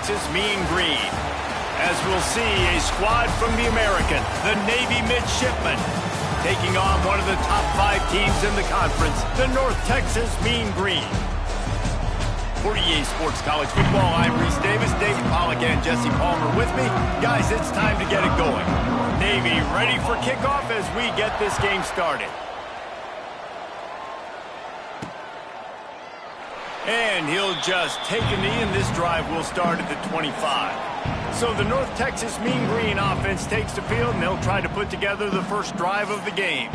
Texas Mean Green. As we'll see, a squad from the American, the Navy Midshipmen, taking on one of the top 5 teams in the conference, the North Texas Mean Green. For EA Sports College Football, I'm Reese Davis, David Pollack, and Jesse Palmer with me. Guys, it's time to get it going. Navy ready for kickoff as we get this game started. And he'll just take a knee, and this drive will start at the 25. So the North Texas Mean Green offense takes the field, and they'll try to put together the first drive of the game.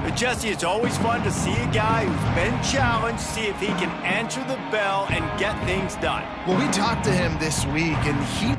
But Jesse, it's always fun to see a guy who's been challenged, see if he can answer the bell and get things done. Well, we talked to him this week, and he...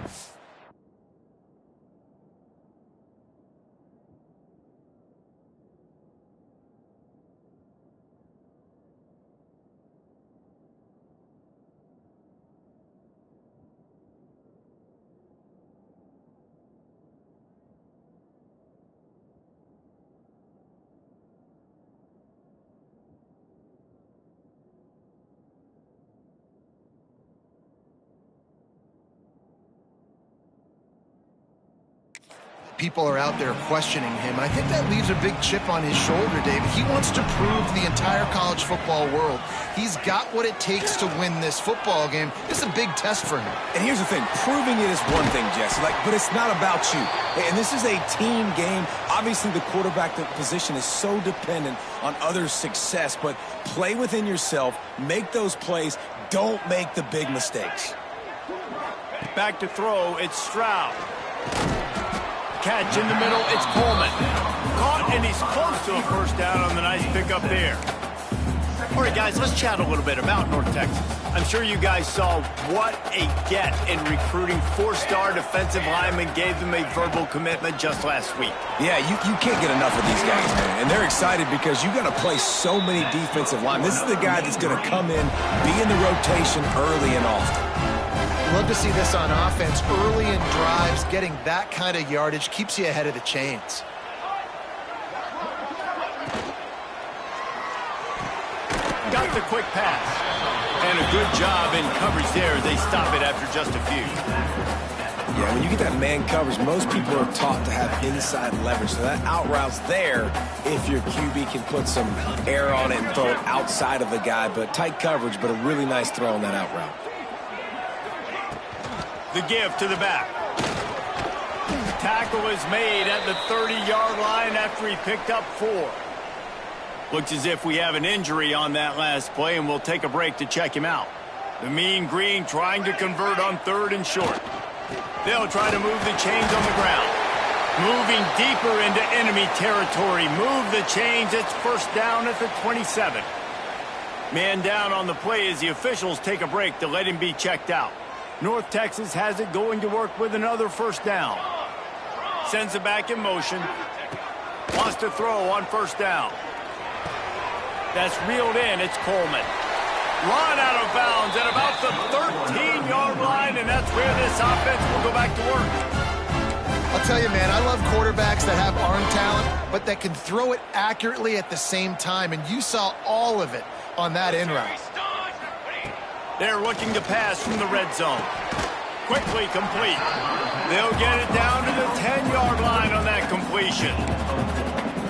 People are out there questioning him. I think that leaves a big chip on his shoulder, David. He wants to prove to the entire college football world he's got what it takes to win this football game. This is a big test for him. And here's the thing. Proving it is one thing, Jesse, but it's not about you. And this is a team game. Obviously, the quarterback position is so dependent on others' success, but play within yourself, make those plays, don't make the big mistakes. Back to throw, it's Stroud. Catch in the middle, it's Coleman. Caught, and he's close to a first down on the nice pickup there. All right, guys, let's chat a little bit about North Texas. I'm sure you guys saw what a get in recruiting 4-star defensive linemen, gave them a verbal commitment just last week. Yeah, you can't get enough of these guys, man. And they're excited because you got to play so many defensive linemen. This is the guy that's going to come in, be in the rotation early and often. Love to see this on offense. Early in drives, getting that kind of yardage keeps you ahead of the chains. Got the quick pass. And a good job in coverage there. They stop it after just a few. Yeah, when you get that man coverage, most people are taught to have inside leverage. So that out route's there if your QB can put some air on it and throw it outside of the guy. But tight coverage, but a really nice throw on that out route. The give to the back. Tackle is made at the 30-yard line after he picked up 4. Looks as if we have an injury on that last play, and we'll take a break to check him out. The Mean Green trying to convert on 3rd and short. They'll try to move the chains on the ground. Moving deeper into enemy territory. Move the chains. It's first down at the 27. Man down on the play as the officials take a break to let him be checked out. North Texas has it going to work with another first down. Sends it back in motion. Wants to throw on first down. That's reeled in. It's Coleman. Run out of bounds at about the 13-yard line, and that's where this offense will go back to work. I'll tell you, man, I love quarterbacks that have arm talent, but that can throw it accurately at the same time, and you saw all of it on that in route. They're looking to pass from the red zone. Quickly complete. They'll get it down to the 10-yard line on that completion.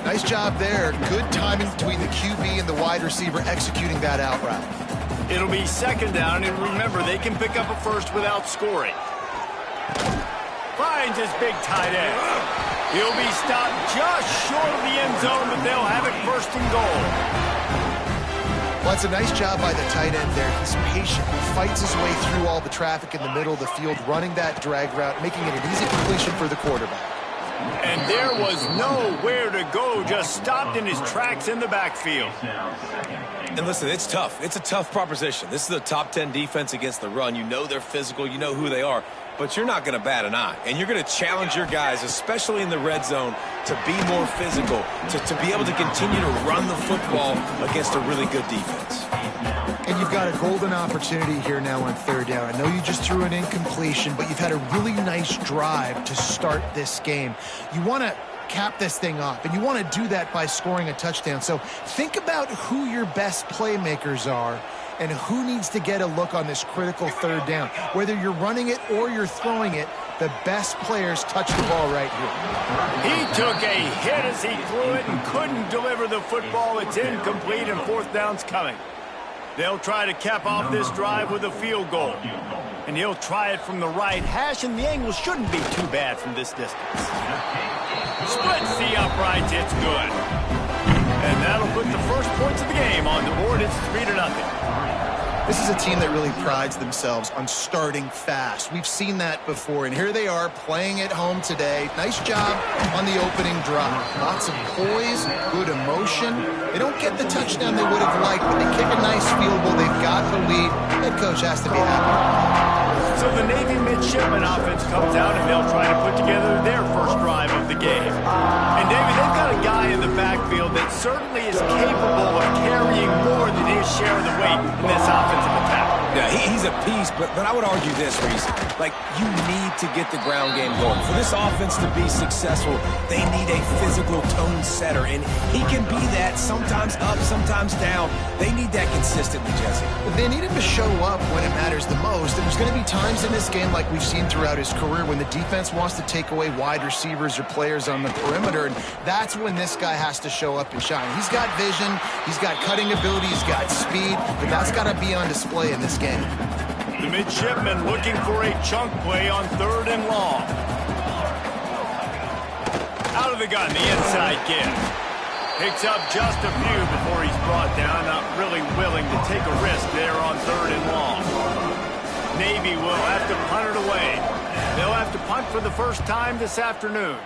Nice job there. Good timing between the QB and the wide receiver executing that out route. It'll be second down, and remember, they can pick up a first without scoring. Finds his big tight end. He'll be stopped just short of the end zone, but they'll have it first and goal. Well, it's a nice job by the tight end there. He's patient. He fights his way through all the traffic in the middle of the field, running that drag route, making it an easy completion for the quarterback. And there was nowhere to go, just stopped in his tracks in the backfield. And listen, it's tough. It's a tough proposition. This is a top 10 defense against the run. You know they're physical. You know who they are. But you're not going to bat an eye. And you're going to challenge your guys, especially in the red zone, to be more physical, to be able to continue to run the football against a really good defense. And you've got a golden opportunity here now on 3rd down. I know you just threw an incompletion, but you've had a really nice drive to start this game. You want to cap this thing off, and you want to do that by scoring a touchdown. So think about who your best playmakers are and who needs to get a look on this critical third down. Whether you're running it or you're throwing it, the best players touch the ball right here. He took a hit as he threw it and couldn't deliver the football. It's incomplete and fourth down's coming. They'll try to cap off this drive with a field goal. And he'll try it from the right hash, and the angle shouldn't be too bad from this distance. Splits the uprights, it's good. And that'll put the first points of the game on the board. It's 3-0. This is a team that really prides themselves on starting fast. We've seen that before, and here they are playing at home today. Nice job on the opening drive. Lots of poise, good emotion. They don't get the touchdown they would have liked, but they kick a nice field goal. They've got the lead. Head coach has to be happy. So the Navy midshipman offense comes out, and they'll try to put together their first drive of the game. And, David, they've got a guy in the backfield that certainly is capable of carrying more than his share of the weight in this offensive attack. Yeah, he's a piece, but I would argue this, Reese. Like, you need to get the ground game going. For this offense to be successful, they need a physical tone setter, and he can be that, sometimes up, sometimes down. They need that consistently, Jesse. They need him to show up when it matters the most. And there's going to be times in this game, like we've seen throughout his career, when the defense wants to take away wide receivers or players on the perimeter, and that's when this guy has to show up and shine. He's got vision, he's got cutting ability, he's got speed, but that's got to be on display in this game. The midshipman looking for a chunk play on 3rd and long. Out of the gun, the inside give. Picks up just a few before he's brought down, not really willing to take a risk there on 3rd and long. Navy will have to punt it away. They'll have to punt for the first time this afternoon.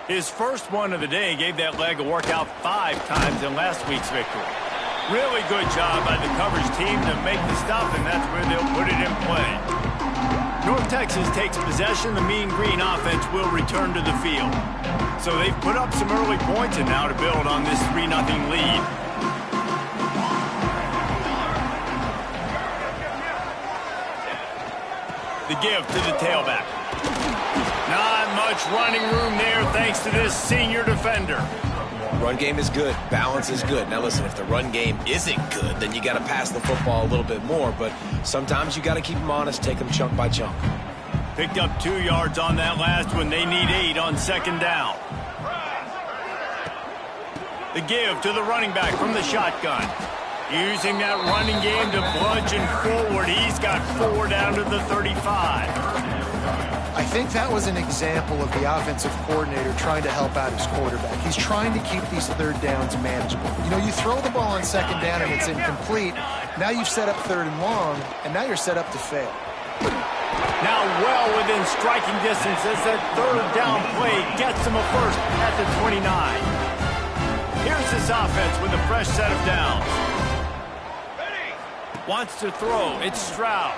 His first one of the day gave that leg a workout 5 times in last week's victory. Really good job by the coverage team to make the stop, and that's where they'll put it in play. North Texas takes possession. The Mean Green offense will return to the field. So they've put up some early points, and now to build on this 3-0 lead. The give to the tailback. Not much running room there thanks to this senior defender. Run game is good. Balance is good. Now, listen, if the run game isn't good, then you got to pass the football a little bit more. But sometimes you got to keep them honest, take them chunk by chunk. Picked up 2 yards on that last one. They need 8 on 2nd down. The give to the running back from the shotgun. Using that running game to bludgeon forward. He's got 4 down to the 35. I think that was an example of the offensive coordinator trying to help out his quarterback. He's trying to keep these 3rd downs manageable. You know, you throw the ball on 2nd down and it's incomplete. Now you've set up 3rd and long, and now you're set up to fail. Now well within striking distance as that 3rd down play gets him a first at the 29. Here's this offense with a fresh set of downs. Wants to throw. It's Stroud.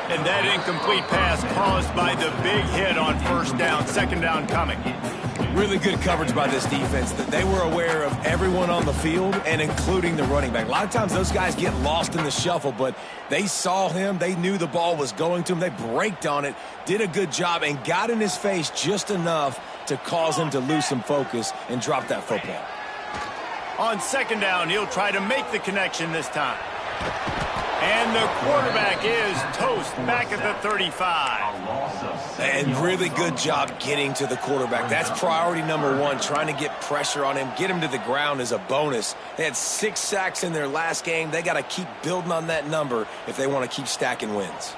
And that incomplete pass caused by the big hit on 1st down. 2nd down coming. Really good coverage by this defense. They were aware of everyone on the field and including the running back. A lot of times those guys get lost in the shuffle, but they saw him. They knew the ball was going to him. They braked on it, did a good job, and got in his face just enough to cause him to lose some focus and drop that football. On 2nd down, he'll try to make the connection this time. And the quarterback is toast back at the 35. And really good job getting to the quarterback. That's priority number 1, trying to get pressure on him. Get him to the ground is a bonus. They had 6 sacks in their last game. They got to keep building on that number if they want to keep stacking wins.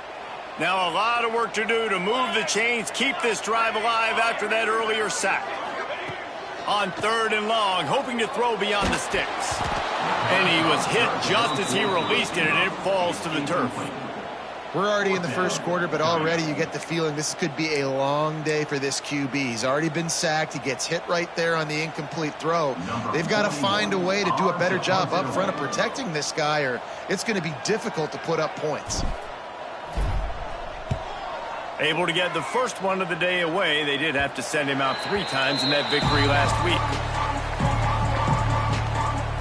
Now a lot of work to do to move the chains, keep this drive alive after that earlier sack. On 3rd and long, hoping to throw beyond the sticks. And he was hit just as he released it, and it falls to the turf. We're already in the first quarter, but already you get the feeling this could be a long day for this QB. He's already been sacked. He gets hit right there on the incomplete throw. They've got to find a way to do a better job up front of protecting this guy, or it's going to be difficult to put up points. Able to get the first one of the day away. They did have to send him out 3 times in that victory last week.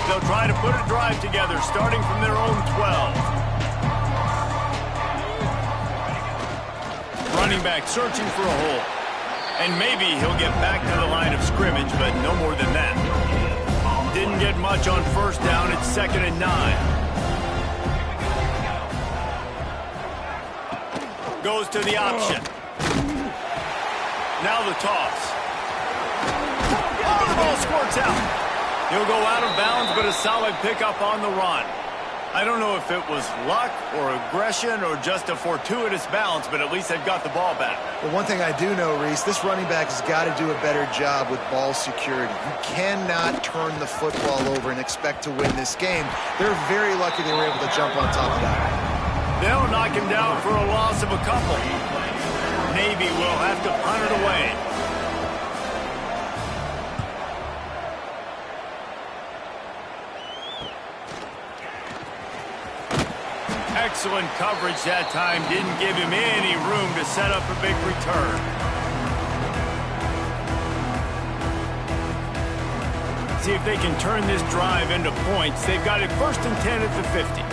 They'll try to put a drive together, starting from their own 12. Running back searching for a hole. And maybe he'll get back to the line of scrimmage, but no more than that. didn't get much on first down. It's 2nd and 9. Goes to the option. Now the toss. Oh, the ball squirts out. He'll go out of bounds, but a solid pickup on the run. I don't know if it was luck or aggression or just a fortuitous bounce, but at least they've got the ball back. Well, one thing I do know, Reese, this running back has got to do a better job with ball security. You cannot turn the football over and expect to win this game. They're very lucky they were able to jump on top of that. They'll knock him down for a loss of a couple. Navy will have to punt it away. Excellent coverage that time. Didn't give him any room to set up a big return. See if they can turn this drive into points. They've got it 1st and 10 at the 50.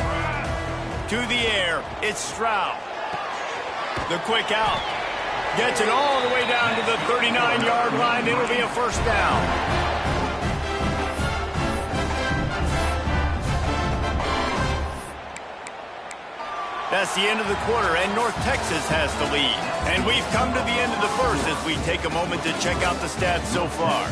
To the air, it's Stroud. The quick out. Gets it all the way down to the 39-yard line. It'll be a 1st down. That's the end of the quarter, and North Texas has the lead. And we've come to the end of the first as we take a moment to check out the stats so far.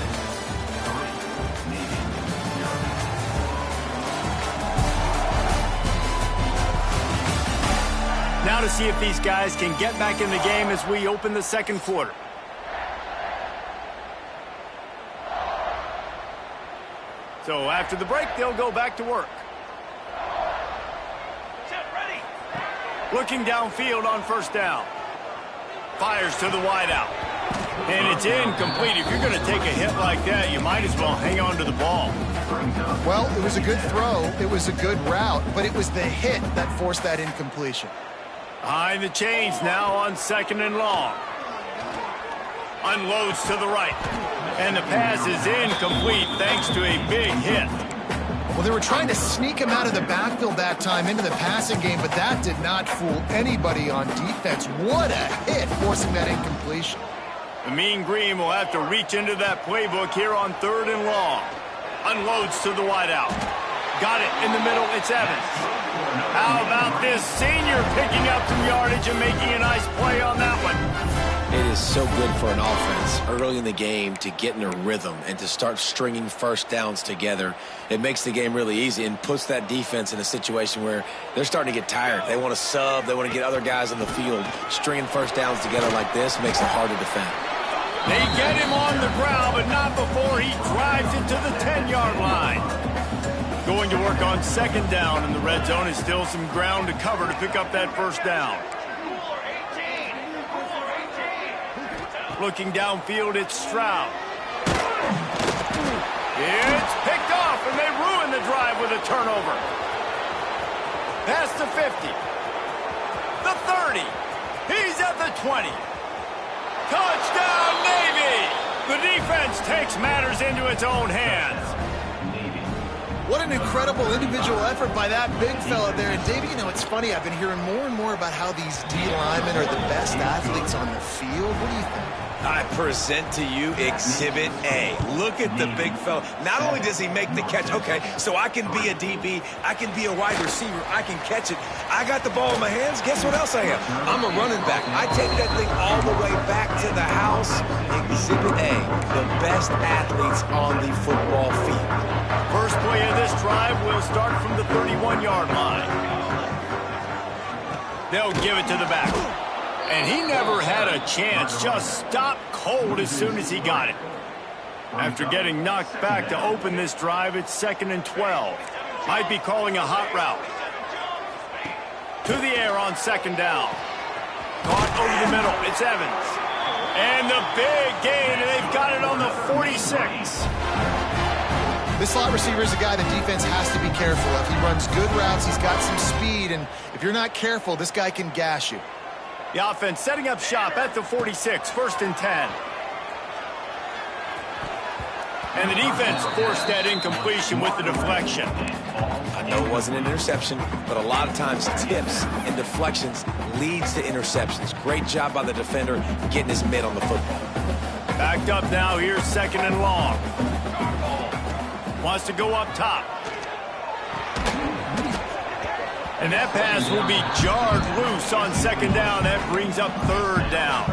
Now to see if these guys can get back in the game as we open the 2nd quarter. So after the break, they'll go back to work. Looking downfield on 1st down. Fires to the wideout. And it's incomplete. If you're going to take a hit like that, you might as well hang on to the ball. Well, it was a good throw. It was a good route, but it was the hit that forced that incompletion. Behind the chains now on 2nd and long. Unloads to the right. And the pass is incomplete thanks to a big hit. Well, they were trying to sneak him out of the backfield that time into the passing game, but that did not fool anybody on defense. What a hit, forcing that incompletion. The Mean Green will have to reach into that playbook here on 3rd and long. Unloads to the wideout. Got it in the middle. It's Evans. How about this senior picking up some yardage and making a nice play on that one? It is so good for an offense early in the game to get in a rhythm and to start stringing 1st downs together. It makes the game really easy and puts that defense in a situation where they're starting to get tired. They want to sub. They want to get other guys on the field. Stringing 1st downs together like this makes it hard to defend. They get him on the ground, but not before he drives it to the 10-yard line. Going to work on 2nd down in the red zone is still some ground to cover to pick up that 1st down. Looking downfield, it's Stroud. It's picked off, and they ruin the drive with a turnover. Past the 50. The 30. He's at the 20. Touchdown, Navy! The defense takes matters into its own hands. What an incredible individual effort by that big fella there. And, Davey, you know, it's funny. I've been hearing more and more about how these D linemen are the best athletes on the field. What do you think? I present to you Exhibit A. Look at the big fella. Not only does he make the catch, okay, so I can be a DB, I can be a wide receiver, I can catch it. I got the ball in my hands. Guess what else I am? I'm a running back. I take that thing all the way back to the house. Exhibit A, the best athletes on the football field. First play of this drive will start from the 31-yard line. They'll give it to the back. And he never had a chance. Just stopped cold as soon as he got it. After getting knocked back to open this drive, it's 2nd and 12. Might be calling a hot route. To the air on 2nd down. Caught over the middle. It's Evans. And the big gain, and they've got it on the 46. This slot receiver is a guy the defense has to be careful of. He runs good routes. He's got some speed, and if you're not careful, this guy can gash you. The offense setting up shop at the 46, 1st and 10. And the defense forced that incompletion with the deflection. I know it wasn't an interception, but a lot of times tips and deflections leads to interceptions. Great job by the defender getting his mitt on the football. Backed up now, here's 2nd and long. Wants to go up top. And that pass will be jarred loose on second down. That brings up third down.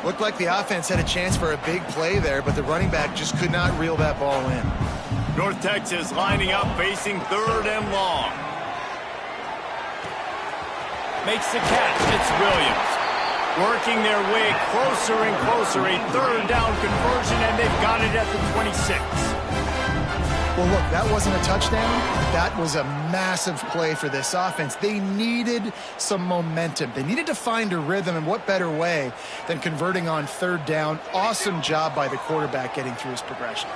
Looked like the offense had a chance for a big play there, but the running back just could not reel that ball in. North Texas lining up, facing third and long. Makes the catch. It's Williams. Working their way closer and closer. A third down conversion, and they've got it at the 26. Well, look, that wasn't a touchdown. That was a massive play for this offense. They needed some momentum. They needed to find a rhythm, and what better way than converting on third down. Awesome job by the quarterback getting through his progression.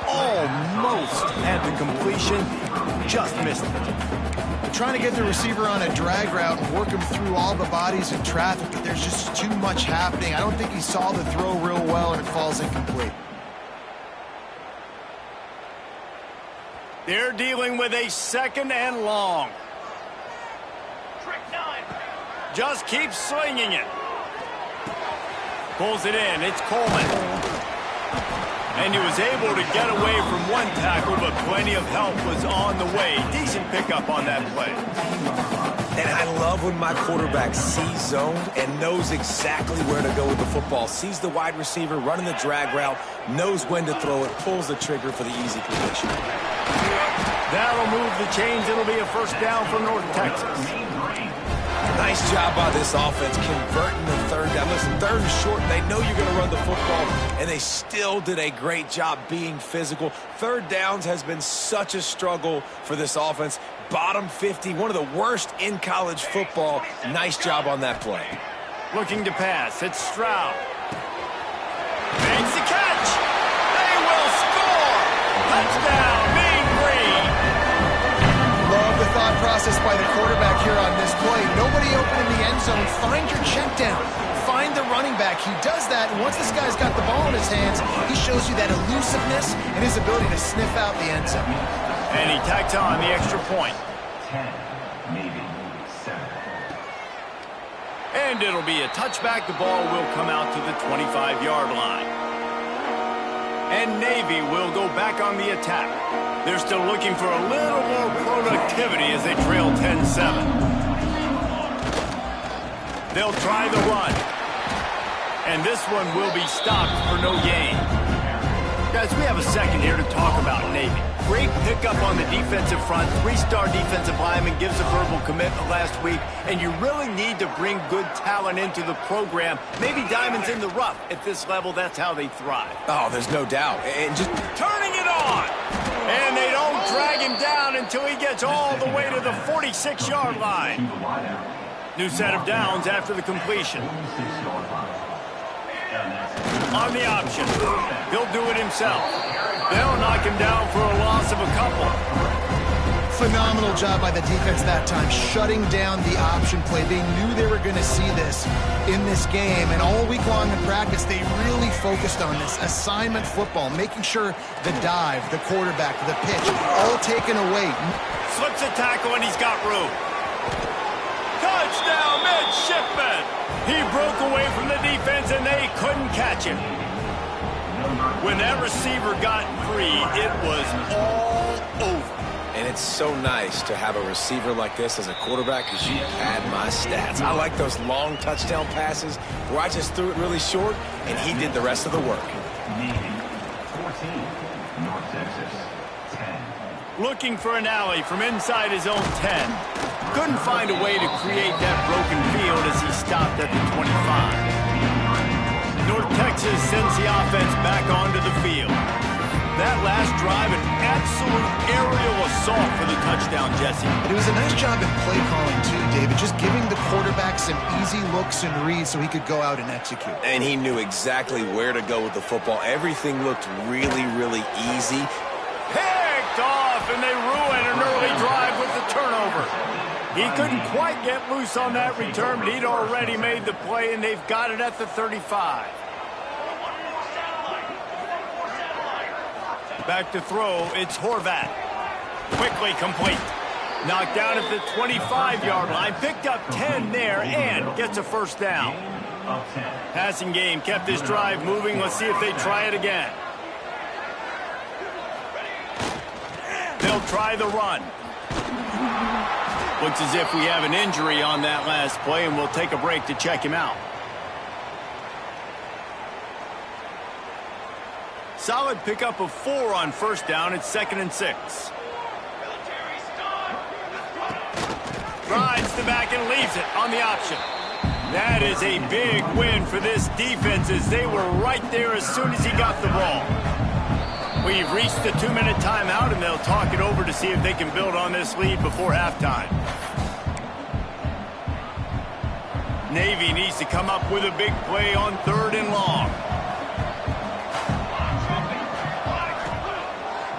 Almost had the completion, just missed it. Trying to get the receiver on a drag route and work him through all the bodies in traffic, but there's just too much happening. I don't think he saw the throw real well, and it falls incomplete. They're dealing with a second and long. Just keeps swinging it. Pulls it in. It's Coleman. And he was able to get away from one tackle, but plenty of help was on the way. Decent pickup on that play. And I love when my quarterback sees zone and knows exactly where to go with the football. Sees the wide receiver running the drag route, knows when to throw it, pulls the trigger for the easy completion. That'll move the chains. It'll be a first down for North Texas. Nice job by this offense converting the third down. Listen, third and short, they know you're going to run the football, and they still did a great job being physical. Third downs has been such a struggle for this offense. Bottom 50, one of the worst in college football. Nice job on that play. Looking to pass. It's Stroud. Makes the catch. They will score. Touchdown, Mean Green. Love the thought process by the quarterback here on this play. Nobody open in the end zone. Find your check down. Find the running back. He does that, and once this guy's got the ball in his hands, he shows you that elusiveness and his ability to sniff out the end zone. And he tacked on the extra point. 10, maybe 7. And it'll be a touchback. The ball will come out to the 25-yard line. And Navy will go back on the attack. They're still looking for a little more productivity as they trail 10-7. They'll try the run. And this one will be stopped for no gain. Guys, we have a second here to talk about Navy. Great pickup on the defensive front. 3-star defensive lineman gives a verbal commitment last week, and you really need to bring good talent into the program. Maybe diamonds in the rough. At this level, that's how they thrive. Oh, there's no doubt. And just turning it on. And they don't drag him down until he gets all the way to the 46-yard line. New set of downs after the completion. On the option. He'll do it himself. They'll knock him down for a loss of a couple. Phenomenal job by the defense that time, shutting down the option play. They knew they were going to see this in this game, and all week long in practice, they really focused on this assignment football, making sure the dive, the quarterback, the pitch, all taken away. Slips a tackle, and he's got room. Touchdown, midshipman! He broke away from the defense, and they couldn't catch him. When that receiver got free, it was all over. And it's so nice to have a receiver like this as a quarterback because you had my stats. I like those long touchdown passes where I just threw it really short, and he did the rest of the work. 14, North Texas, 10. Looking for an alley from inside his own 10. Couldn't find a way to create that broken field as he stopped at the 25. North Texas sends the offense back onto the field. That last drive, an absolute aerial assault for the touchdown, Jesse. It was a nice job in play calling, too, David, just giving the quarterback some easy looks and reads so he could go out and execute. And he knew exactly where to go with the football. Everything looked really, really easy. Picked off, and they ruin an early drive with the turnover. He couldn't quite get loose on that return, but he'd already made the play, and they've got it at the 35. Back to throw, it's Horvat. Quickly complete. Knocked down at the 25-yard line, picked up 10 there, and gets a first down. Passing game kept this drive moving. Let's see if they try it again. they'll try the run. Looks as if we have an injury on that last play, and we'll take a break to check him out. Solid pickup of 4 on first down. It's 2nd and 6. Rides the back and leaves it on the option. That is a big win for this defense, as they were right there as soon as he got the ball. We've reached the 2-minute timeout, and they'll talk it over to see if they can build on this lead before halftime. Navy needs to come up with a big play on 3rd and long.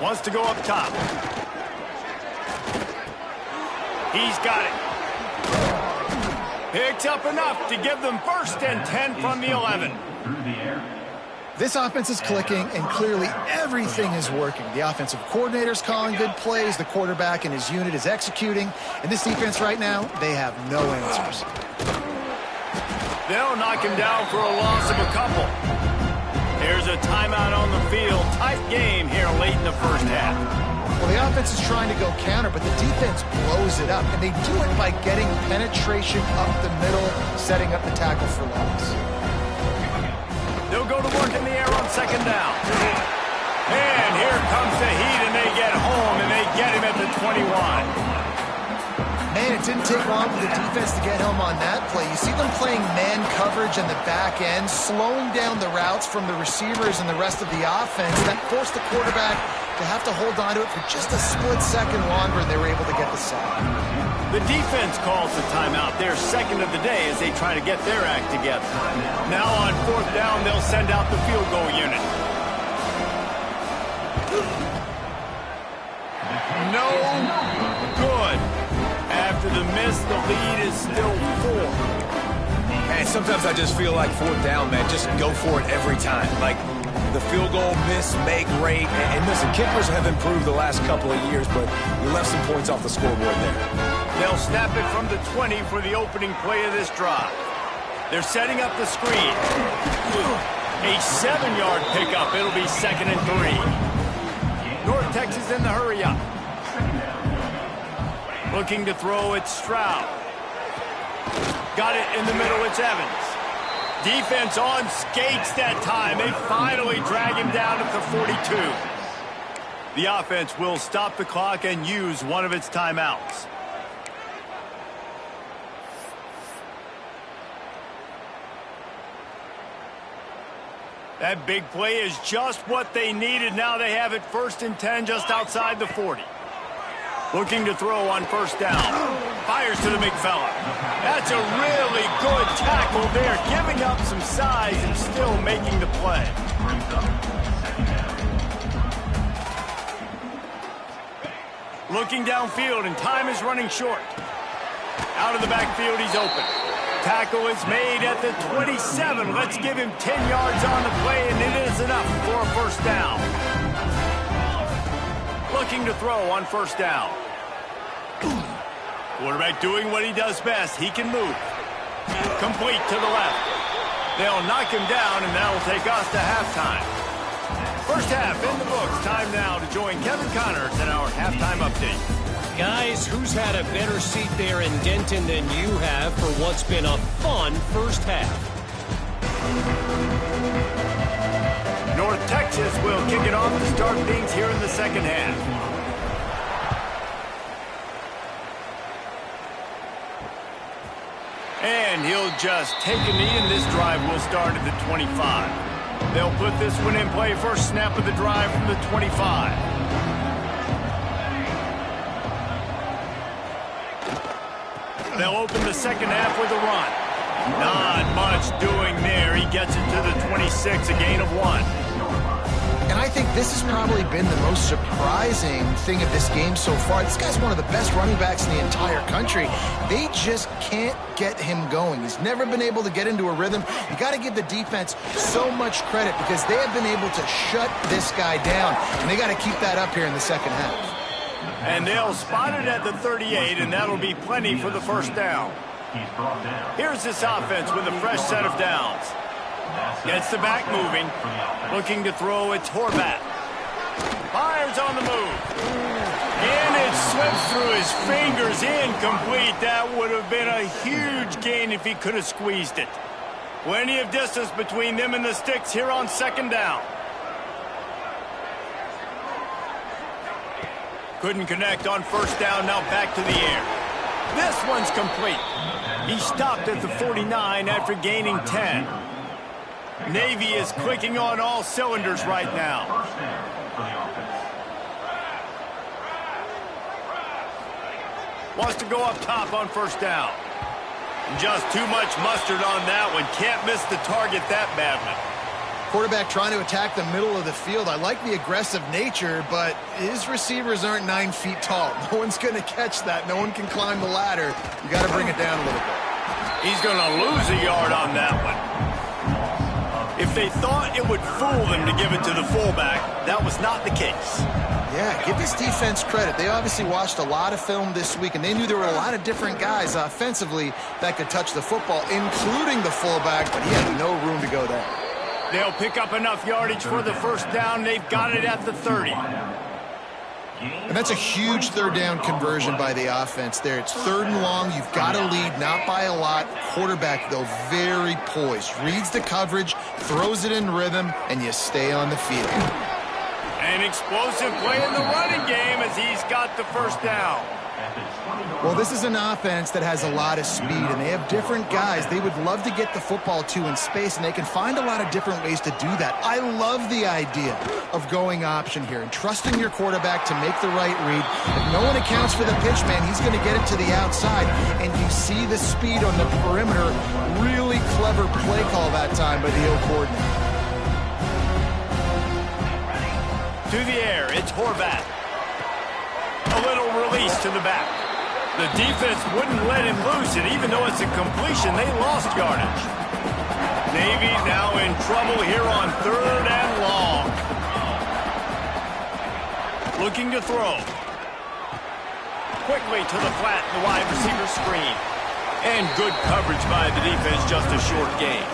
Wants to go up top. He's got it. Picks up enough to give them 1st and 10 from the 11. This offense is clicking, and clearly everything is working. The offensive coordinator's calling good plays. The quarterback and his unit is executing. And this defense right now, they have no answers. They'll knock him down for a loss of a couple. There's a timeout on the field. Tight game here late in the first half. Well, the offense is trying to go counter, but the defense blows it up. And they do it by getting penetration up the middle, setting up the tackle for loss. They'll go to work in the air on 2nd down. And here comes the Heat, and they get home, and they get him at the 21. Man, it didn't take long for the defense to get home on that play. You see them playing man coverage in the back end, slowing down the routes from the receivers and the rest of the offense. That forced the quarterback to have to hold on to it for just a split second longer, and they were able to get the sack. The defense calls the timeout, their 2nd of the day, as they try to get their act together. Now on 4th down, they'll send out the field goal unit. No good. After the miss, the lead is still 4. And sometimes I just feel like 4th down, man, just go for it every time. Like, the field goal miss, make rate. And listen, kickers have improved the last couple of years, but you left some points off the scoreboard there. They'll snap it from the 20 for the opening play of this drive. They're setting up the screen. A 7-yard pickup. It'll be 2nd and 3. North Texas in the hurry up. Looking to throw, it's Stroud. Got it in the middle, it's Evans. Defense on skates that time. They finally drag him down at the 42. The offense will stop the clock and use one of its timeouts. That big play is just what they needed. Now they have it 1st and 10 just outside the 40. Looking to throw on 1st down. Fires to the big fella. That's a really good tackle there, giving up some size and still making the play. Looking downfield, and time is running short. Out of the backfield, he's open. Tackle is made at the 27. Let's give him 10 yards on the play, and it is enough for a 1st down. Looking to throw on 1st down. Quarterback doing what he does best. He can move. Complete to the left. They'll knock him down, and that will take us to halftime. First half in the books. Time now to join Kevin Connors in our halftime update. Guys, who's had a better seat there in Denton than you have for what's been a fun first half? North Texas will kick it off to start things here in the 2nd half. And he'll just take a knee, and this drive will start at the 25. They'll put this one in play. First snap of the drive from the 25. They'll open the 2nd half with a run. Not much doing there. He gets it to the 26, a gain of 1. And I think this has probably been the most surprising thing of this game so far. This guy's one of the best running backs in the entire country. They just can't get him going. He's never been able to get into a rhythm. You got to give the defense so much credit because they have been able to shut this guy down. And they got to keep that up here in the 2nd half. And they'll spot it at the 38, and that'll be plenty for the 1st down. Here's this offense with a fresh set of downs. Gets the back moving. Looking to throw, it's Horvat. Fires on the move. And it slips through his fingers, incomplete. That would have been a huge gain if he could have squeezed it. Plenty of distance between them and the sticks here on second down. Couldn't connect on first down, now back to the air. This one's complete. He stopped at the 49 after gaining 10. Navy is clicking on all cylinders right now. Wants to go up top on first down. Just too much mustard on that one. Can't miss the target that badly. Quarterback trying to attack the middle of the field. I like the aggressive nature, but his receivers aren't 9 feet tall. No one's going to catch that. No one can climb the ladder. You got to bring it down a little bit. He's going to lose a yard on that one. If they thought it would fool them to give it to the fullback, that was not the case. Yeah, give this defense credit. They obviously watched a lot of film this week, and they knew there were a lot of different guys offensively that could touch the football, including the fullback, but he had no room to go there. They'll pick up enough yardage for the first down. They've got it at the 30. And that's a huge third down conversion by the offense there. It's 3rd and long. You've got to lead, not by a lot. Quarterback, though, very poised. Reads the coverage, throws it in rhythm, and you stay on the field. An explosive play in the running game as he's got the first down. Well, this is an offense that has a lot of speed, and they have different guys they would love to get the football to in space, and they can find a lot of different ways to do that. I love the idea of going option here and trusting your quarterback to make the right read. If no one accounts for the pitch, man, he's going to get it to the outside, and you see the speed on the perimeter. Really clever play call that time by the O coordinator. To the air, it's Horvath. A little release to the back. The defense wouldn't let him lose it, even though it's a completion. They lost yardage. Navy now in trouble here on 3rd and long. Looking to throw. Quickly to the flat, the wide receiver screen. And good coverage by the defense, just a short gain.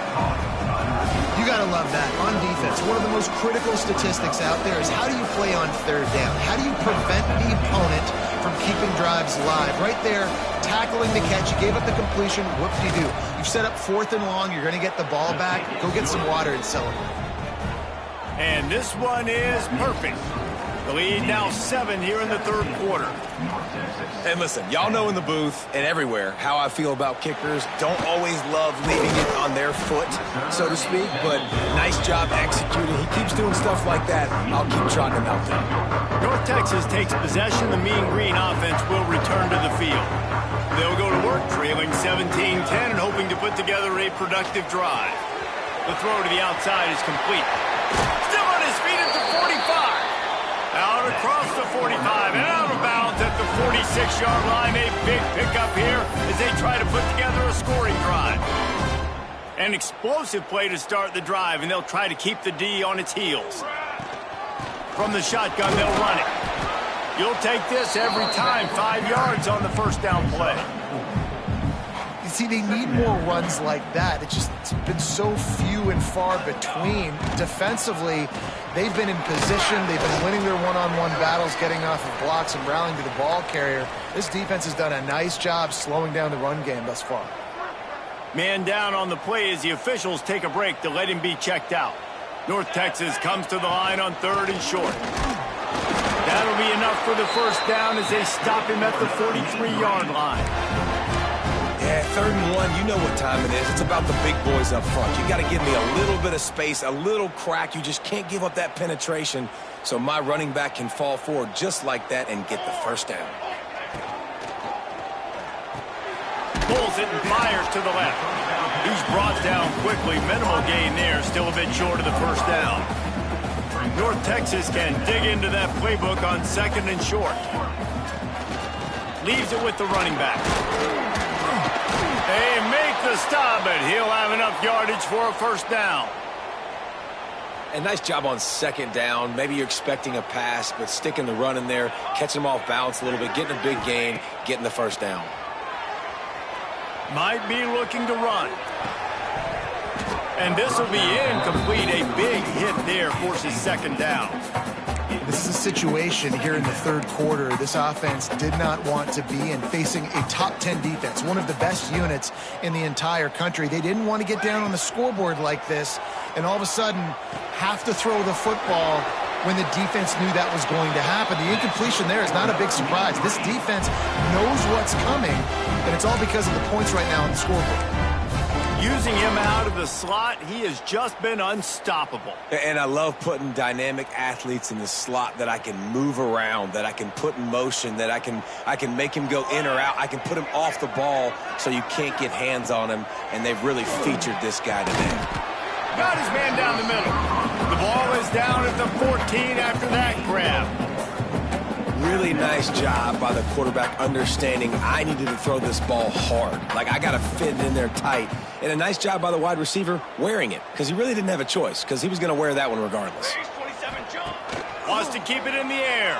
You got to love that on defense. One of the most critical statistics out there is how do you play on 3rd down? How do you prevent the opponent from keeping drives alive? Right there, tackling the catch. You gave up the completion. Whoop-de-doo. You've set up 4th and long. You're going to get the ball back. Go get some water and celebrate. And this one is perfect. The lead now 7 here in the 3rd quarter. And listen, y'all know in the booth and everywhere how I feel about kickers. Don't always love leaving it on their foot, so to speak, but nice job executing. He keeps doing stuff like that. I'll keep trotting him out there. North Texas takes possession. The Mean Green offense will return to the field. They'll go to work, trailing 17-10 and hoping to put together a productive drive. The throw to the outside is complete. Still on his feet at the 45. Out across the 45 and out of bounds at the 46-yard line. A big pickup here as they try to put together a scoring drive. An explosive play to start the drive, and they'll try to keep the D on its heels. From the shotgun, they'll run it. You'll take this every time. 5 yards on the first down play. You see, they need more runs like that. It's been so few and far between. Defensively, they've been in position. They've been winning their one-on-one battles, getting off of blocks and rallying to the ball carrier. This defense has done a nice job slowing down the run game thus far. Man down on the play as the officials take a break to let him be checked out. North Texas comes to the line on 3rd and short. That'll be enough for the first down as they stop him at the 43-yard line. Yeah, 3rd and 1, you know what time it is. It's about the big boys up front. You got to give me a little bit of space, a little crack. You just can't give up that penetration so my running back can fall forward just like that and get the first down. Pulls it and fires to the left. He's brought down quickly. Minimal gain there. Still a bit short of the first down. North Texas can dig into that playbook on 2nd and short. Leaves it with the running back. They make the stop, but he'll have enough yardage for a first down. And nice job on 2nd down. Maybe you're expecting a pass, but sticking the run in there, catching him off balance a little bit, getting a big gain, getting the first down. Might be looking to run. And this will be incomplete. A big hit there forces 2nd down. This is a situation here in the third quarter this offense did not want to be in, facing a top 10 defense, one of the best units in the entire country. They didn't want to get down on the scoreboard like this and all of a sudden have to throw the football when the defense knew that was going to happen. The incompletion there is not a big surprise. This defense knows what's coming, and it's all because of the points right now on the scoreboard. Using him out of the slot, he has just been unstoppable. And I love putting dynamic athletes in the slot that I can move around, that I can put in motion, that I can make him go in or out. I can put him off the ball so you can't get hands on him, and they've really featured this guy today. Got his man down the middle. The ball is down at the 14 after that grab. Really nice job by the quarterback understanding I needed to throw this ball hard. Like, I got to fit it in there tight. And a nice job by the wide receiver wearing it, because he really didn't have a choice, because he was going to wear that one regardless. Wants to keep it in the air.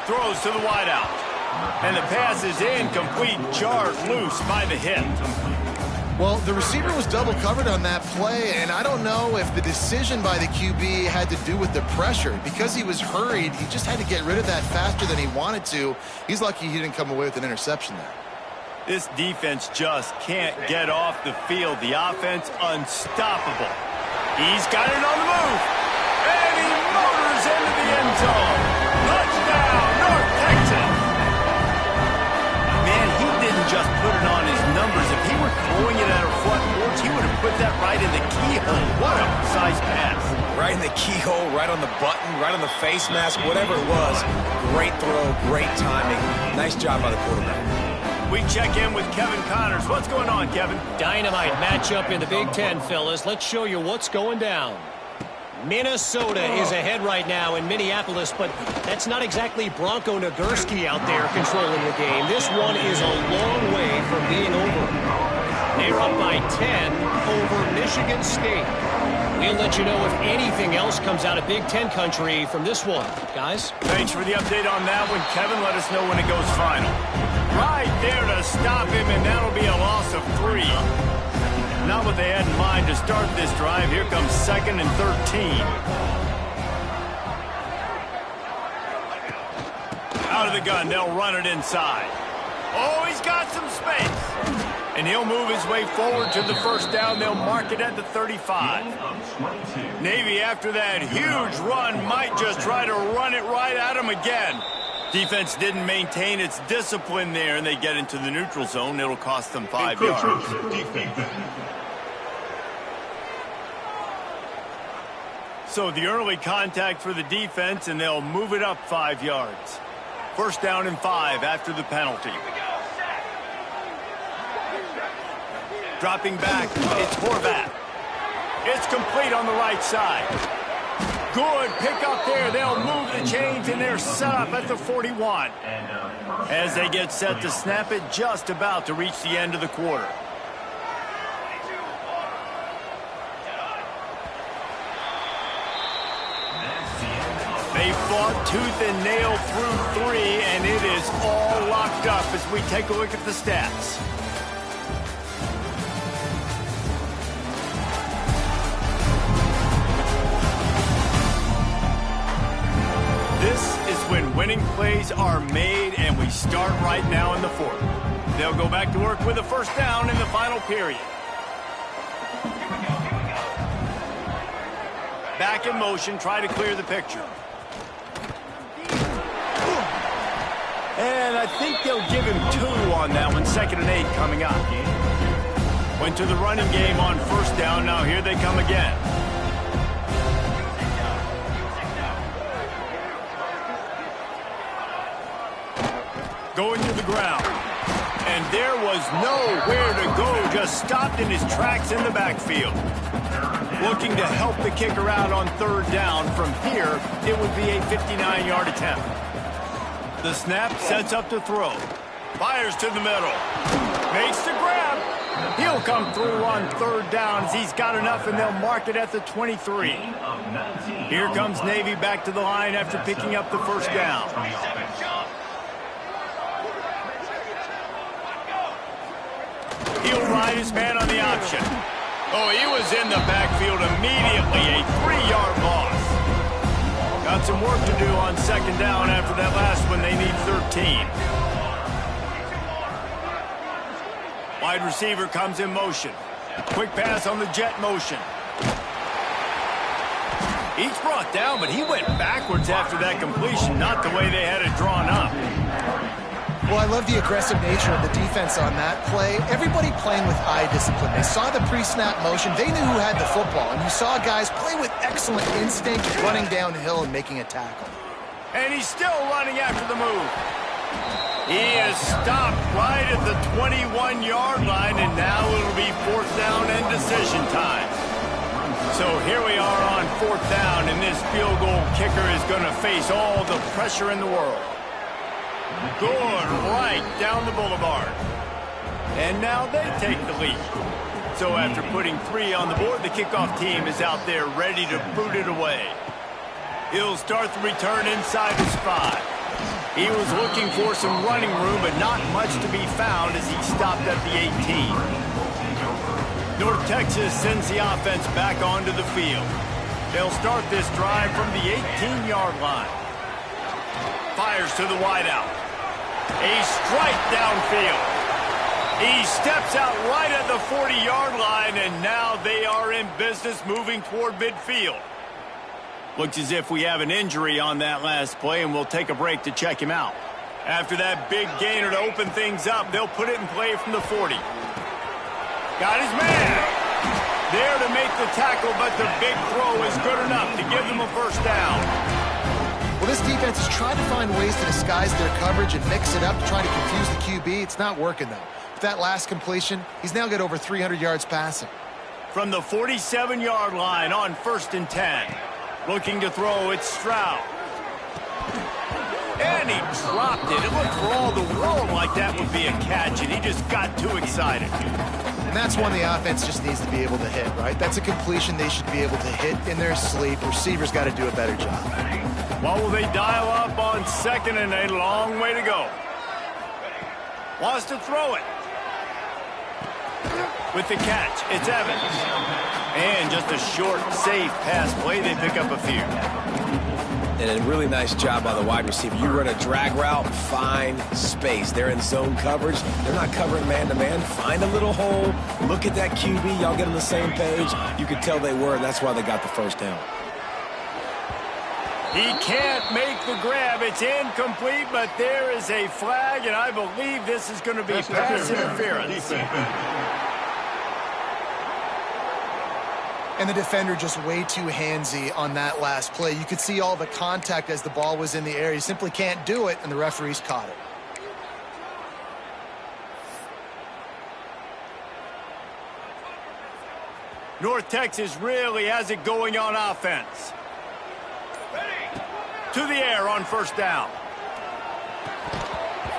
Throws to the wideout. And the pass is incomplete, jarred loose by the hit. Well, the receiver was double covered on that play, and I don't know if the decision by the QB had to do with the pressure. Because he was hurried, he just had to get rid of that faster than he wanted to. He's lucky he didn't come away with an interception there. This defense just can't get off the field. The offense unstoppable. He's got it on the move. And he motors into the end zone. Touchdown, North Texas. Man, he didn't just put it on his numbers. If he were throwing it at a front porch, he would have put that right in the keyhole. What a precise pass. Right in the keyhole, right on the button, right on the face mask, whatever it was. Great throw, great timing. Nice job by the quarterback. We check in with Kevin Connors. What's going on, Kevin? Dynamite matchup in the Big Ten, fellas. Let's show you what's going down. Minnesota is ahead right now in Minneapolis, but that's not exactly Bronco Nagurski out there controlling the game. This one is a long way from being over. They're up by 10 over Michigan State. We'll let you know if anything else comes out of Big Ten country from this one. Guys? Thanks for the update on that one, Kevin. Let us know when it goes final. Right there to stop him, and that'll be a loss of 3. Not what they had in mind to start this drive. Here comes 2nd and 13. Out of the gun, they'll run it inside. Oh, he's got some space. And he'll move his way forward to the first down. They'll mark it at the 35. Navy, after that huge run, might just try to run it right at him again. Defense didn't maintain its discipline there, and they get into the neutral zone. It'll cost them 5 yards. So the early contact for the defense, and they'll move it up 5 yards. First down and 5 after the penalty. Dropping back, it's Horvath. It's complete on the right side. Good pick up there. They'll move the chains, and they're set up at the 41. As they get set to snap it, just about to reach the end of the quarter. They fought tooth and nail through 3, and it is all locked up as we take a look at the stats. This is when winning plays are made, and we start right now in the 4th. They'll go back to work with a first down in the final period. Back in motion, try to clear the picture. And I think they'll give him 2 on that one. 2nd and 8 coming up. Went to the running game on first down. Now here they come again. Going to the ground. And there was nowhere to go. Just stopped in his tracks in the backfield. Looking to help the kicker out on 3rd down. From here, it would be a 59-yard attempt. The snap sets up to throw. Fires to the middle. Makes the grab. He'll come through on 3rd down as he's got enough, and they'll mark it at the 23. Here comes Navy back to the line after picking up the first down. He'll ride his man on the option. Oh, he was in the backfield immediately. A 3-yard loss. Got some work to do on second down after that last one. They need 13. Wide receiver comes in motion. Quick pass on the jet motion. He's brought down, but he went backwards after that completion, not the way they had it drawn up. Well, I love the aggressive nature of the defense on that play. Everybody playing with eye discipline. They saw the pre-snap motion. They knew who had the football. And you saw guys play with excellent instinct, running downhill and making a tackle. And he's still running after the move. He is stopped right at the 21-yard line, and now it'll be fourth down and decision time. So here we are on fourth down, and this field goal kicker is going to face all the pressure in the world. Good right down the boulevard. And now they take the lead. So after putting 3 on the board, the kickoff team is out there ready to boot it away. He'll start the return inside his 5. He was looking for some running room, but not much to be found as he stopped at the 18. North Texas sends the offense back onto the field. They'll start this drive from the 18-yard line. Fires to the wideout. A strike downfield. He steps out right at the 40-yard line, and now they are in business moving toward midfield. Looks as if we have an injury on that last play, and we'll take a break to check him out. After that big gainer to open things up, they'll put it in play from the 40. Got his man. There to make the tackle, but the big throw is good enough to give them a first down. Well, this defense is trying to find ways to disguise their coverage and mix it up to try to confuse the QB. It's not working, though. With that last completion, he's now got over 300 yards passing. From the 47-yard line on 1st and 10. Looking to throw, it's Stroud. And he dropped it. It looked for all the world like that would be a catch, and he just got too excited. And that's one the offense just needs to be able to hit, right? That's a completion they should be able to hit in their sleep. Receivers got to do a better job. What will they dial up on 2nd and a long way to go? Wants to throw it. With the catch, it's Evans. And just a short, safe pass play. They pick up a few. And a really nice job by the wide receiver. You run a drag route, find space. They're in zone coverage. They're not covering man-to-man. Find a little hole. Look at that QB. Y'all get on the same page. You could tell they were, and that's why they got the first down. He can't make the grab. It's incomplete, but there is a flag, and I believe this is going to be pass interference. And the defender just way too handsy on that last play. You could see all the contact as the ball was in the air. You simply can't do it, and the referees caught it. North Texas really has it going on offense. To the air on 1st down.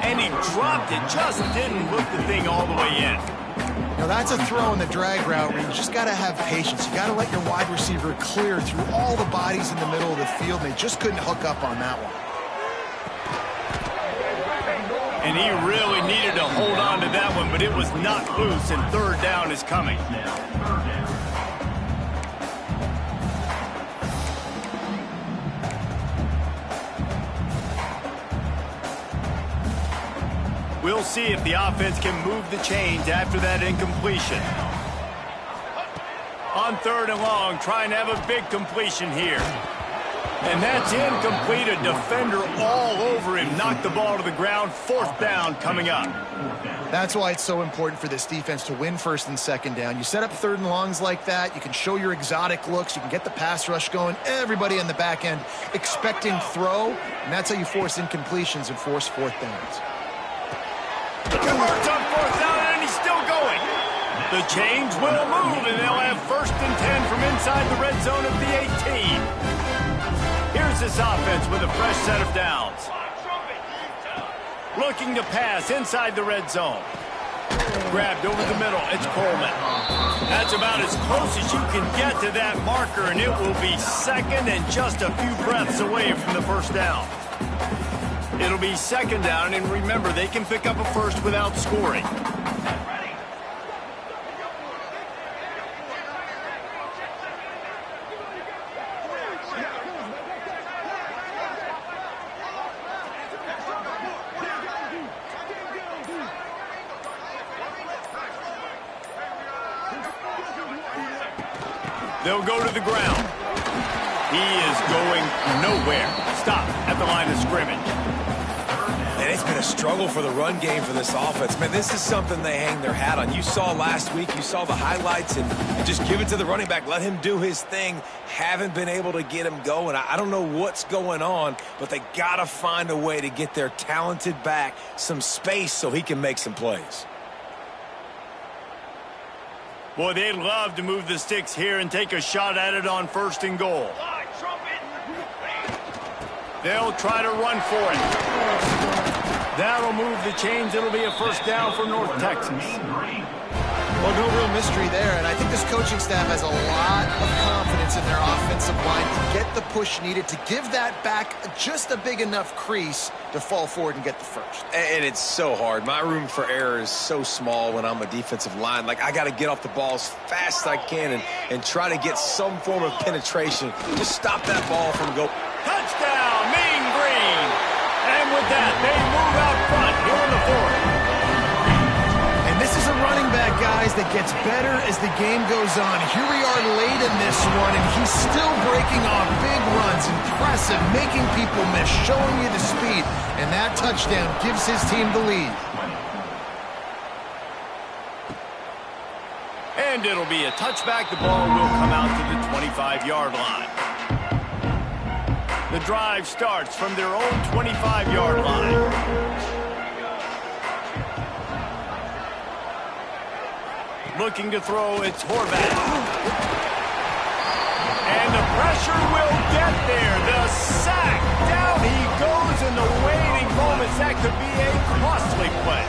And he dropped it, just didn't look the thing all the way in. Now that's a throw in the drag route where you just got to have patience. You got to let your wide receiver clear through all the bodies in the middle of the field. And they just couldn't hook up on that one. And he really needed to hold on to that one, but it was not loose, and 3rd down is coming. We'll see if the offense can move the chains after that incompletion. On 3rd and long, trying to have a big completion here. And that's incomplete. A defender all over him. Knocked the ball to the ground. 4th down coming up. That's why it's so important for this defense to win 1st and 2nd down. You set up 3rd and longs like that. You can show your exotic looks. You can get the pass rush going. Everybody in the back end expecting throw. And that's how you force incompletions and force 4th downs. Converts on 4th down, and he's still going. The chains will move, and they'll have 1st and 10 from inside the red zone at the 18. Here's this offense with a fresh set of downs. Looking to pass inside the red zone. Grabbed over the middle. It's Coleman. That's about as close as you can get to that marker, and it will be 2nd and just a few breaths away from the 1st down. It'll be 2nd down, and remember, they can pick up a first without scoring. They'll go to the ground. He is going nowhere. Stop at the line of scrimmage. And it's been a struggle for the run game for this offense. Man, this is something they hang their hat on. You saw last week, you saw the highlights, and just give it to the running back. Let him do his thing. Haven't been able to get him going. I don't know what's going on, but they got to find a way to get their talented back some space so he can make some plays. Boy, they'd love to move the sticks here and take a shot at it on 1st and goal. They'll try to run for it. That'll move the chains. It'll be a 1st down for North Texas. Well, no real mystery there, and I think this coaching staff has a lot of confidence in their offensive line to get the push needed to give that back just a big enough crease to fall forward and get the first. And it's so hard. My room for error is so small when I'm a defensive line. Like, I got to get off the ball as fast as I can and try to get some form of penetration. Just stop that ball from going. Touchdown, Mean Green. And with that, they move out front here in the 4th. And this is a running back, guys, that gets better as the game goes on. Here we are late in this one, and he's still breaking off big runs. Impressive, making people miss, showing you the speed. And that touchdown gives his team the lead. And it'll be a touchback. The ball will come out to the 25-yard line. The drive starts from their own 25-yard line. Looking to throw, it's Horvath. And the pressure will get there. The sack. Down he goes in the waiting moments. That could be a costly play.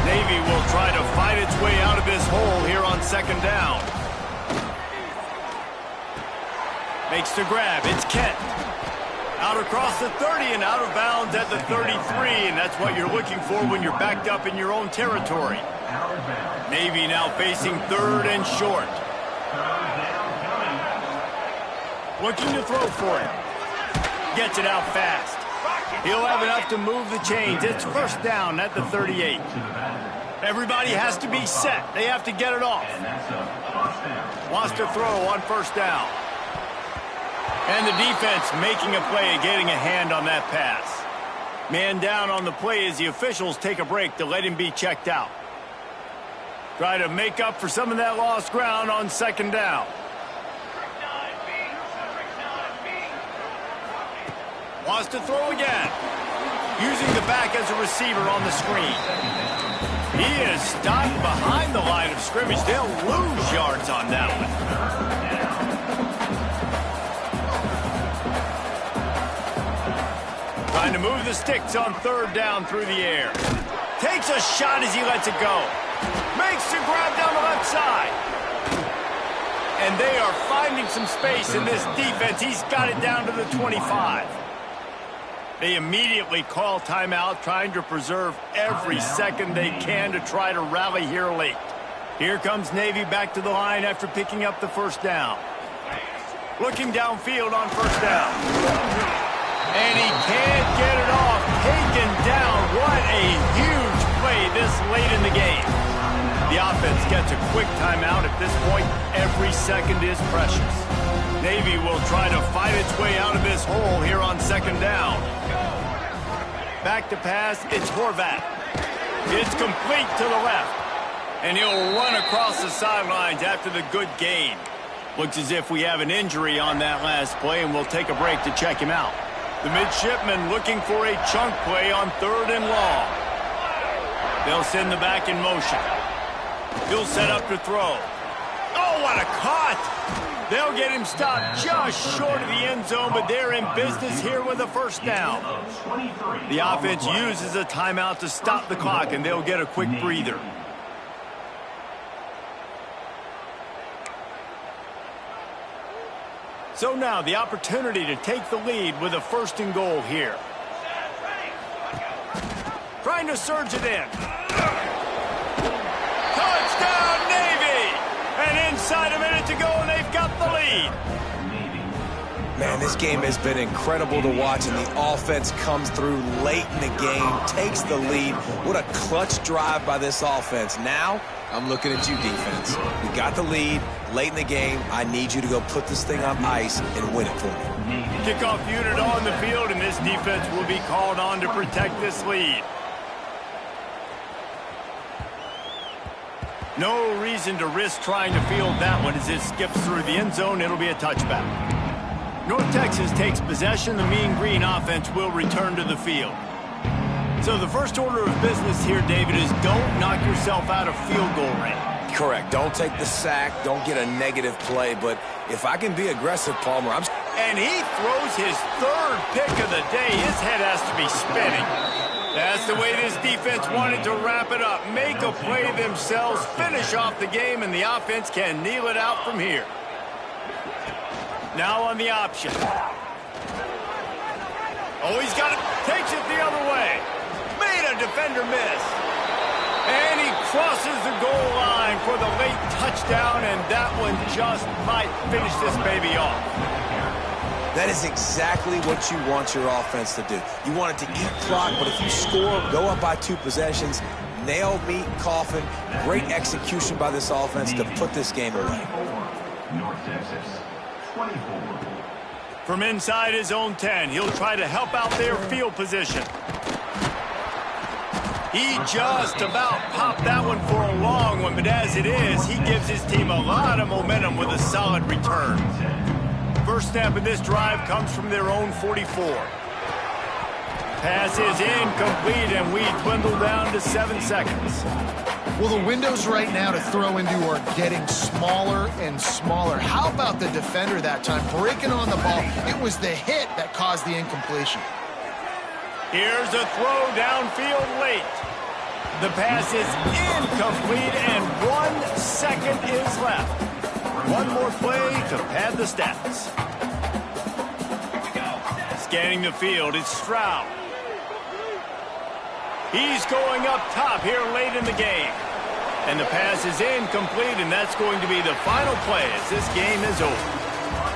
Navy will try to fight its way out of this hole here on 2nd down. Makes the grab. It's Kent. Out across the 30 and out of bounds at the 33. And that's what you're looking for when you're backed up in your own territory. Navy now facing 3rd and short. Looking to throw for it. Gets it out fast. He'll have enough to move the chains. It's 1st down at the 38. Everybody has to be set. They have to get it off. Wants to throw on 1st down. And the defense making a play, getting a hand on that pass. Man down on the play as the officials take a break to let him be checked out. Try to make up for some of that lost ground on 2nd down. Wants to throw again. Using the back as a receiver on the screen. He is stopped behind the line of scrimmage. They'll lose yards on that one. Trying to move the sticks on 3rd down through the air. Takes a shot as he lets it go. Makes the grab down the left side. And they are finding some space in this defense. He's got it down to the 25. They immediately call timeout, trying to preserve every second they can to try to rally here late. Here comes Navy back to the line after picking up the 1st down. Looking downfield on 1st down. And he can't get it off. Taken down. What a huge play this late in the game. The offense gets a quick timeout. At this point, every second is precious. Navy will try to fight its way out of this hole here on 2nd down. Back to pass, it's Horvath. It's complete to the left. And he'll run across the sidelines after the good gain. Looks as if we have an injury on that last play, and we'll take a break to check him out. The midshipman looking for a chunk play on 3rd and long. They'll send the back in motion. He'll set up to throw. Oh, what a cut! They'll get him stopped just short of the end zone, but they're in business here with a 1st down. The offense uses a timeout to stop the clock, and they'll get a quick breather. So now the opportunity to take the lead with a 1st and goal here. Trying to surge it in. Touchdown, Navy! And inside a minute to go, and they've got the lead. Man, this game has been incredible to watch, and the offense comes through late in the game, takes the lead. What a clutch drive by this offense. Now, I'm looking at you, defense. We got the lead late in the game. I need you to go put this thing on ice and win it for me. Kickoff unit on the field, and this defense will be called on to protect this lead. No reason to risk trying to field that one as it skips through the end zone. It'll be a touchback. North Texas takes possession. The Mean Green offense will return to the field. So the first order of business here, David, is don't knock yourself out of field goal range. Correct. Don't take the sack. Don't get a negative play. But if I can be aggressive, Palmer, And he throws his third pick of the day. His head has to be spinning. That's the way this defense wanted to wrap it up. Make a play themselves, finish off the game, and the offense can kneel it out from here. Now on the option. Oh, he's got it. Takes it the other way. Made a defender miss. And he crosses the goal line for the late touchdown, and that one just might finish this baby off. That is exactly what you want your offense to do. You want it to eat clock, but if you score, go up by 2 possessions, nail, meet, coffin, great execution by this offense to put this game away. North Texas, 24. From inside his own 10, he'll try to help out their field position. He just about popped that one for a long one, but as it is, he gives his team a lot of momentum with a solid return. First snap of this drive comes from their own 44. Pass is incomplete, and we dwindle down to 7 seconds. Well, the windows right now to throw into are getting smaller and smaller. How about the defender that time breaking on the ball? It was the hit that caused the incompletion. Here's a throw downfield late. The pass is incomplete, and 1 second is left. One more play to pad the stats. Scanning the field, it's Stroud. He's going up top here late in the game. And the pass is incomplete, and that's going to be the final play as this game is over.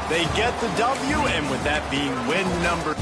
They get the W, and with that being win number